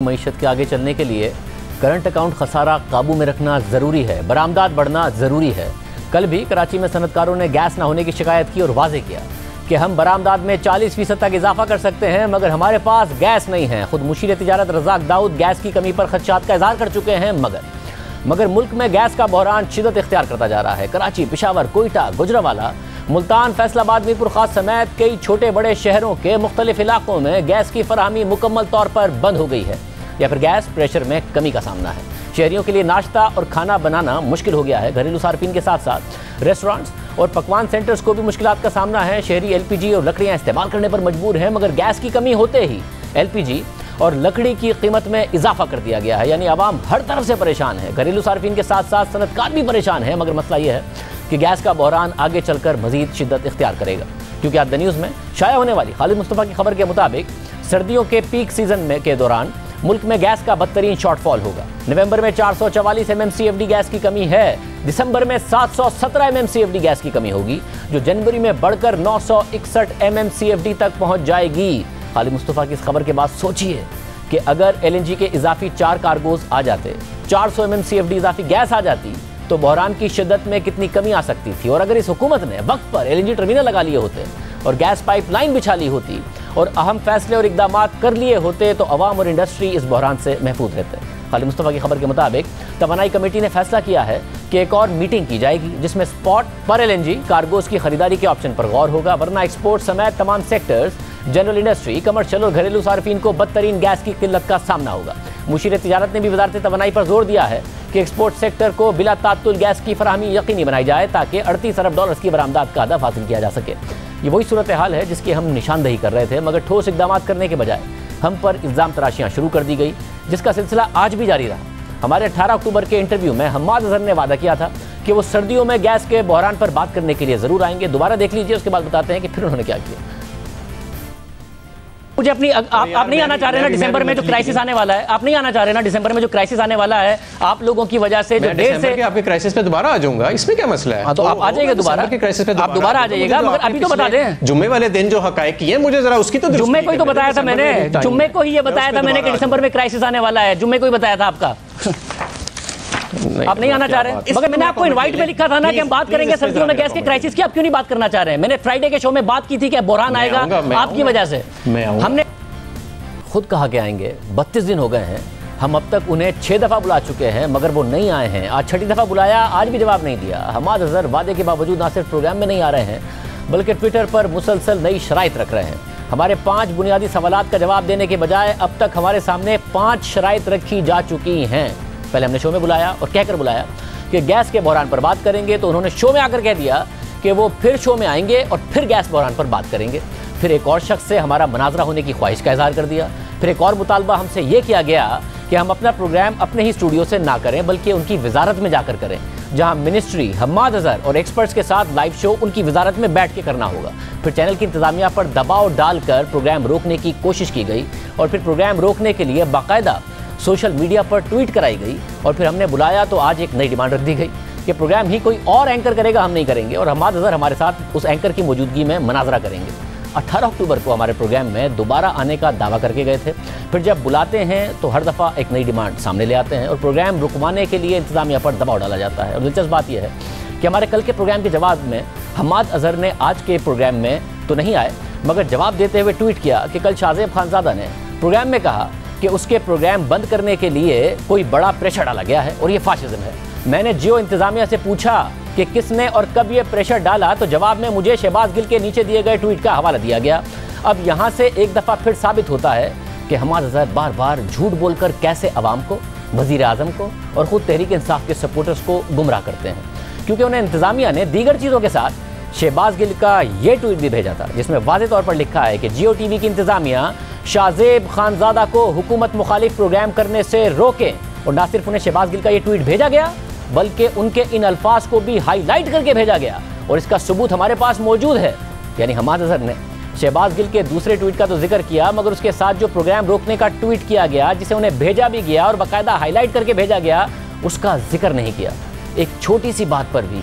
मईशत के आगे चलने के लिए करंट अकाउंट खसारा काबू में रखना ज़रूरी है, बरामदात बढ़ना ज़रूरी है। कल भी कराची में सनतकारों ने गैस न होने की शिकायत की और वाजे किया कि हम बरामदात में 40% तक इजाफा कर सकते हैं, मगर हमारे पास गैस नहीं है। खुद मुशीर तिजारत रज़ाक दाऊद गैस की कमी पर खदशात का इजहार कर चुके हैं, मगर मुल्क में गैस का बहरान शिद्दत इख्तियार करता जा रहा है। कराची, पेशावर, कोयटा, गुजरावाला, मुल्तान, फैसलाबाद, मीरपुर खास समेत कई छोटे बड़े शहरों के मुख्तलिफ इलाकों में गैस की फराहमी मुकम्मल तौर पर बंद हो गई है या फिर गैस प्रेशर में कमी का सामना है। शहरियों के लिए नाश्ता और खाना बनाना मुश्किल हो गया है। घरेलू सार्फिन के साथ साथ रेस्टोरेंट्स और पकवान सेंटर्स को भी मुश्किलात का सामना है। शहरी एलपीजी और लकड़ियाँ इस्तेमाल करने पर मजबूर हैं, मगर गैस की कमी होते ही एलपीजी और लकड़ी की कीमत में इजाफा कर दिया गया है, यानी आवाम हर तरफ से परेशान है। घरेलू सार्फिन के साथ साथ सनतकार भी परेशान है, मगर मसला यह है कि गैस का बहरान आगे चलकर मजीद शिद्दत इख्तियार करेगा, क्योंकि आज द न्यूज़ में शाया होने वाली खालिद मुस्तफ़ा की खबर के मुताबिक सर्दियों के पीक सीजन में के दौरान मुल्क में गैस का बदतरीन शॉर्टफॉल होगा। नवंबर में 444 MMCFD गैस की कमी है, दिसंबर में 717 MMCFD गैस की कमी होगी, जो जनवरी में बढ़कर 961 MMCFD तक पहुंच जाएगी। खालिद मुस्तफ़ा की इस खबर के बाद सोचिए कि अगर LNG के इजाफी 4 कार्गोज आ जाते, 400 MMCFD इजाफी गैस आ जाती, तो बहरान की शिद्दत में कितनी कमी आ सकती थी। और अगर इस हुकूमत ने वक्त पर LNG टर्मिनल लगा लिए होते और गैस पाइपलाइन बिछा ली होती और अहम फैसले और इकदाम कर लिए होते, तो अवाम और इंडस्ट्री इस बहरान से महफूज रहते। खालिद मुस्तफ़ा की खबर के मुताबिक तवानाई कमेटी ने फैसला किया है कि एक और मीटिंग की जाएगी, जिसमें स्पॉट पर LNG कार्गोज की खरीदारी के ऑप्शन पर गौर होगा, वरना एक्सपोर्ट समेत तमाम सेक्टर्स, जनरल इंडस्ट्री, कमर्शियल और घरेलू सार्फिन को बदतरीन गैस की किल्लत का सामना होगा। मुशीर तिजारत ने भी वजारत तवानाई पर जोर दिया है कि एक्सपोर्ट सेक्टर को बिला तात्तुल गैस की फराहमी यकीनी बनाई जाए, ताकि 38 अरब डॉलर की बरामदात का हदफ हासिल किया जा सके। ये वही सूरत हाल है जिसकी हम निशानदही कर रहे थे, मगर ठोस इकदाम करने के बजाय हम पर इल्ज़ाम तराशियाँ शुरू कर दी गई, जिसका सिलसिला आज भी जारी रहा। हमारे 18 अक्टूबर के इंटरव्यू में हम्माद अजहर ने वादा किया था कि वो सर्दियों में गैस के बहरान पर बात करने के लिए ज़रूर आएंगे। दोबारा देख लीजिए, उसके बाद बताते हैं कि फिर उन्होंने क्या किया। मुझे अपनी आप नहीं आना चाह रहे ना दिसंबर में जो क्राइसिस आने वाला है, आप नहीं आना चाह रहे ना दिसंबर में जो क्राइसिस आने वाला है, आप लोगों की वजह से जो देर से आपके क्राइसिस पे दोबारा आ जाऊंगा, इसमें क्या मसला है? तो आप आ जाइएगा दोबारा के क्राइसिस पे, आप दोबारा आ जाइएगा, मगर अभी तो बता दें जुम्मे वाले दिन जो हकायक की है, मुझे जरा उसकी तो जुम्मे को ही तो बताया था मैंने, जुम्मे को ही ये बताया था मैंने कि दिसंबर में क्राइसिस आने वाला है, जुम्मे को ही बताया था आपका। आप नहीं आना चाह रहे, मगर मैंने आपको इनवाइट में लिखा था ना कि हम बात करेंगे सर्दियों में गैस के क्राइसिस की। आप क्यों नहीं बात करना चाह रहे हैं? मैंने फ्राइडे के शो में बात की थी कि बहरान आएगा आपकी वजह से। हमने खुद कहा के आएंगे, 32 दिन हो गए हैं, हम अब तक उन्हें 6 दफ़ा बुला चुके हैं, मगर वो नहीं आए हैं। आज 6ठी दफ़ा बुलाया, आज भी जवाब नहीं दिया। हम्माद अजहर वादे के बावजूद ना सिर्फ प्रोग्राम में नहीं आ रहे हैं, बल्कि ट्विटर पर मुसलसल नई शराइत रख रहे हैं। हमारे 5 बुनियादी सवालात का जवाब देने के बजाय अब तक हमारे सामने 5 शराइत रखी जा चुकी हैं। पहले हमने शो में बुलाया और कहकर बुलाया कि गैस के बहरान पर बात करेंगे, तो उन्होंने शो में आकर कह दिया कि वो फिर शो में आएंगे और फिर गैस बहरान पर बात करेंगे। फिर एक और शख्स से हमारा मुनाजरा होने की ख्वाहिश का इजहार कर दिया। फिर एक और मुतालबा हमसे ये किया गया कि हम अपना प्रोग्राम अपने ही स्टूडियो से ना करें, बल्कि उनकी वजारत में जाकर करें, जहां मिनिस्ट्री, हम्माद अजहर और एक्सपर्ट्स के साथ लाइव शो उनकी वजारत में बैठ के करना होगा। फिर चैनल की इंतजामिया पर दबाव डालकर प्रोग्राम रोकने की कोशिश की गई और फिर प्रोग्राम रोकने के लिए बाकायदा सोशल मीडिया पर ट्वीट कराई गई। और फिर हमने बुलाया तो आज एक नई डिमांड रख दी गई कि प्रोग्राम ही कोई और एंकर करेगा, हम नहीं करेंगे, और हम्माद अजहर हमारे साथ उस एंकर की मौजूदगी में मुनाजरा करेंगे। 18 अक्टूबर को हमारे प्रोग्राम में दोबारा आने का दावा करके गए थे। फिर जब बुलाते हैं तो हर दफ़ा एक नई डिमांड सामने ले आते हैं और प्रोग्राम रुकवाने के लिए इंतजामिया पर दबाव डाला जाता है। और दिलचस्प बात यह है कि हमारे कल के प्रोग्राम के जवाब में हम्माद अजहर ने आज के प्रोग्राम में तो नहीं आए, मगर जवाब देते हुए ट्वीट किया कि कल शाहजेब खानजादा ने प्रोग्राम में कहा कि उसके प्रोग्राम बंद करने के लिए कोई बड़ा प्रेशर डाला गया है और ये फाशिज्म है। मैंने जियो इंतजामिया से पूछा कि किसने और कब ये प्रेशर डाला, तो जवाब में मुझे शहबाज गिल के नीचे दिए गए ट्वीट का हवाला दिया गया। अब यहाँ से एक दफ़ा फिर साबित होता है कि हम्माद अजहर बार बार झूठ बोलकर कैसे अवाम को, वज़ीर आज़म को और ख़ुद तहरीक इंसाफ के सपोर्टर्स को गुमराह करते हैं, क्योंकि उन्हें इंतजामिया ने दीगर चीज़ों के साथ शहबाज गिल का ये ट्वीट भी भेजा था, जिसमें वाज़े तौर पर लिखा है कि जियो TV की इंतजामिया शाहजेब खानजादा को हुकूमत मुखालिफ प्रोग्राम करने से रोकें। और ना सिर्फ उन्हें शहबाज गिल का ये ट्वीट भेजा गया, बल्कि उनके इन अल्फाज को भी हाईलाइट करके भेजा गया और इसका सबूत हमारे पास मौजूद है। यानी हम्माद अजहर ने शहबाज गिल के दूसरे ट्वीट का तो जिक्र किया, मगर उसके साथ जो प्रोग्राम रोकने का ट्वीट किया गया, जिसे उन्हें भेजा भी गया और बाकायदा हाईलाइट करके भेजा गया, उसका जिक्र नहीं किया। एक छोटी सी बात पर भी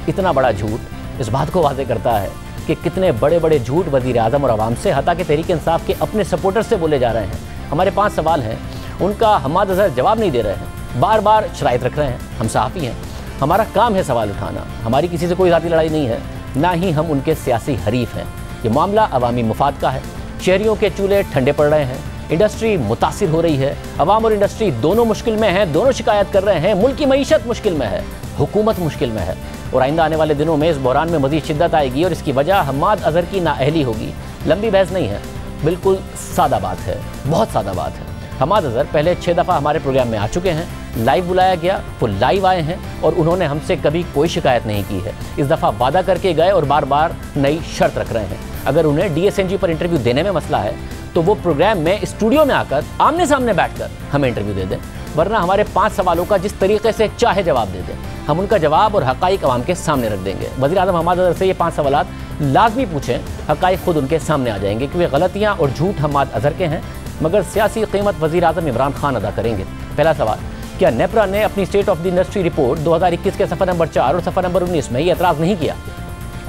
इतना बड़ा झूठ इस बात को वाज़े करता है कि कितने बड़े बड़े झूठ वज़ीर आज़म और आवाम से, हत्ता कि तहरीक इंसाफ के अपने सपोर्टर से बोले जा रहे हैं। हमारे 5 सवाल हैं उनका हमाद अजहर जवाब नहीं दे रहे हैं, बार बार शराइत रख रहे हैं। हम सहाफ़ी हैं, हमारा काम है सवाल उठाना, हमारी किसी से कोई ज़ाती लड़ाई नहीं है, ना ही हम उनके सियासी हरीफ हैं। ये मामला अवामी मुफाद का है। शहरियों के चूल्हे ठंडे पड़ रहे हैं, इंडस्ट्री मुतासिर हो रही है, अवाम और इंडस्ट्री दोनों मुश्किल में हैं, दोनों शिकायत कर रहे हैं, मुल्क की मईशत मुश्किल में है, हुकूमत मुश्किल में है और आइंदा आने वाले दिनों में इस बहरान में मज़ीद शिद्दत आएगी और इसकी वजह हमाद अजहर की नाअहली होगी। लंबी बहस नहीं है, बिल्कुल सादा बात है, बहुत सादा बात है। हमाद अजहर पहले 6 दफ़ा हमारे प्रोग्राम में आ चुके हैं, लाइव बुलाया गया, वो लाइव आए हैं और उन्होंने हमसे कभी कोई शिकायत नहीं की है। इस दफ़ा वादा करके गए और बार बार नई शर्त रख रहे हैं। अगर उन्हें DSNG पर इंटरव्यू देने में मसला है तो वो प्रोग्राम में स्टूडियो में आकर आमने सामने बैठकर हमें इंटरव्यू दे दें, वरना हमारे 5 सवालों का जिस तरीके से चाहे जवाब दे दें, हम उनका जवाब और हक़ाइक़ अवाम के सामने रख देंगे। वज़ीर आज़म हमाद अजहर से ये 5 सवालात लाजमी पूछें, हक़ाइक़ खुद उनके सामने आ जाएंगे कि वे गलतियाँ और झूठ हमाद अजहर के हैं, मगर सियासी कीमत वज़ीर आज़म इमरान खान अदा करेंगे। पहला सवाल, क्या नेपरा ने अपनी state of the industry report 2021 के सफ़र नंबर 4 और सफ़र नंबर 19 में ये एतराज़ नहीं किया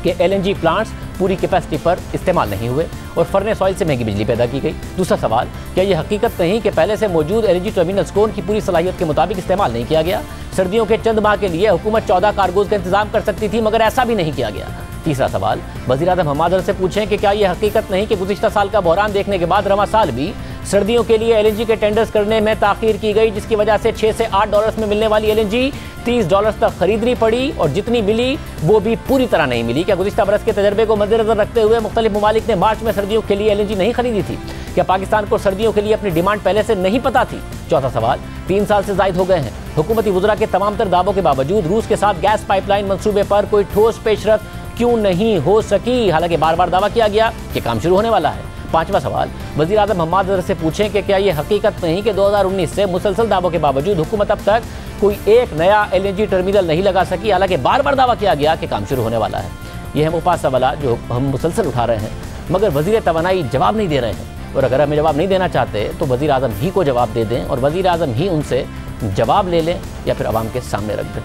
कि LNG प्लांट्स पूरी कैपेसिटी पर इस्तेमाल नहीं हुए और फर्नेस ऑयल से महंगी बिजली पैदा की गई? दूसरा सवाल, क्या यह हकीकत नहीं कि पहले से मौजूद LNG टर्मिनल्स को उनकी पूरी सलाहियत के मुताबिक इस्तेमाल नहीं किया गया? सर्दियों के चंद माह के लिए हुकूमत 14 कार्गोज का इंतजाम कर सकती थी, मगर ऐसा भी नहीं किया गया। तीसरा सवाल, वज़ीर आज़म हमाद अजहर से पूछें कि क्या यह हकीकत नहीं कि गुज़िश्ता साल का बहरान देखने के बाद रवां साल भी सर्दियों के लिए LNG के टेंडर्स करने में ताख़ीर की गई, जिसकी वजह से 6 से 8 डॉलर्स में मिलने वाली LNG $30 तक खरीदनी पड़ी और जितनी मिली वो भी पूरी तरह नहीं मिली? क्या गुज़िश्ता बरस के तजर्बे को मद्देनजर रखते हुए मुख्तलिफ ममालिक ने मार्च में सर्दियों के लिए LNG नहीं खरीदी थी? क्या पाकिस्तान को सर्दियों के लिए अपनी डिमांड पहले से नहीं पता थी? चौथा सवाल, 3 साल से ज़ायद हो गए हैं, हुकूमती वज़रा के तमाम तर दावों के बावजूद रूस के साथ गैस पाइपलाइन मंसूबे पर कोई ठोस पेशरफ क्यों नहीं हो सकी, हालांकि बार बार दावा किया गया कि काम शुरू होने वाला है? पांचवा सवाल, वज़ीर आज़म हमाद अजहर से पूछें कि क्या यह हकीकत नहीं कि 2019 से मुसलसल दावों के बावजूद हुकूमत अब तक कोई एक नया LNG टर्मिनल नहीं लगा सकी, हालांकि बार बार दावा किया गया कि काम शुरू होने वाला है? ये हैं वो 5 सवाल जो हम मुसलसल उठा रहे हैं, मगर वज़ीर तवानाई जवाब नहीं दे रहे हैं। और अगर हमें जवाब नहीं देना चाहते तो वज़ीर आज़म ही को जवाब दे दें और वज़ीर आज़म ही उनसे जवाब ले लें या फिर आवाम के सामने रख दें।